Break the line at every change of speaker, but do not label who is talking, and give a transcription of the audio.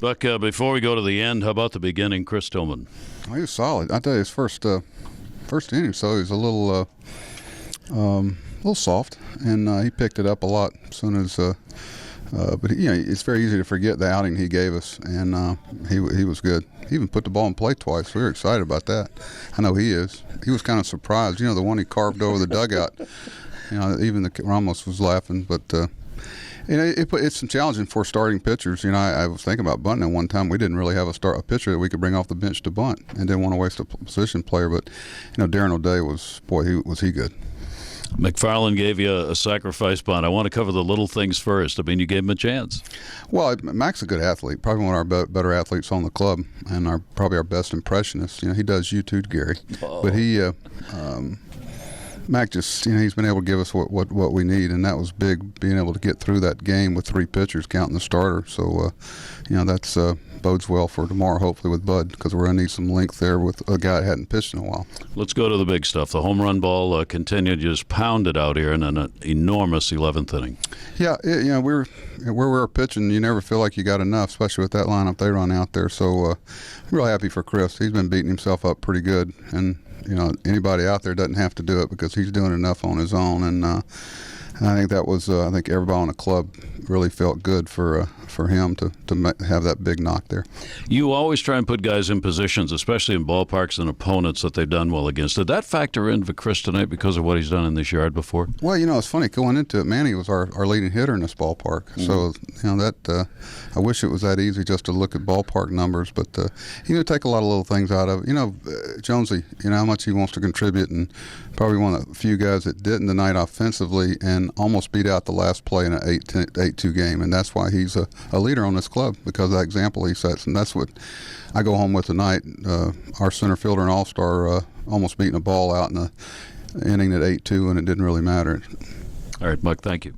Buck, before we go to the end, how about the beginning, Chris Tillman?
He was solid. I tell you, his first inning, so he was a little soft, and he picked it up a lot as soon as. But it's very easy to forget the outing he gave us, and he was good. He even put the ball in play twice. We were excited about that. I know he is. He was kind of surprised. The one he carved over the dugout. Even Ramos was laughing, but. It's some challenging for starting pitchers. I was thinking about bunting at one time. We didn't really have a pitcher that we could bring off the bench to bunt, and didn't want to waste a position player. But Darren O'Day was he good.
McFarland gave you a sacrifice bunt. I want to cover the little things first. I mean, you gave him a chance. Well,
Mac's a good athlete, probably one of our better athletes on the club, and probably our best impressionist. He does you too, Gary. Oh. But Mac just, he's been able to give us what we need, and that was big, being able to get through that game with 3 pitchers, counting the starter. So, that's bodes well for tomorrow, hopefully, with Bud, because we're going to need some length there with a guy that hadn't pitched in a while.
Let's go to the big stuff. The home run ball continued, just pounded out here in an enormous 11th inning.
Yeah, where we're pitching, you never feel like you got enough, especially with that lineup they run out there. So, I'm real happy for Chris. He's been beating himself up pretty good, and anybody out there doesn't have to do it because he's doing enough on his own. And I think that was, I think everybody on the club really felt good for him to have that big knock there.
You always try and put guys in positions, especially in ballparks and opponents that they've done well against. Did that factor in for Chris tonight because of what he's done in this yard before?
Well, it's funny. Going into it, Manny was our leading hitter in this ballpark. Mm-hmm. So, that I wish it was that easy just to look at ballpark numbers. But, take a lot of little things out of it. Jonesy, how much he wants to contribute, and probably one of the few guys that didn't tonight offensively and almost beat out the last play in an 8-2 game. And that's why he's a leader on this club, because of that example he sets. And that's what I go home with tonight. Our center fielder and all-star almost beating a ball out in the inning at 8-2, and it didn't really matter.
All right, Buck, thank you.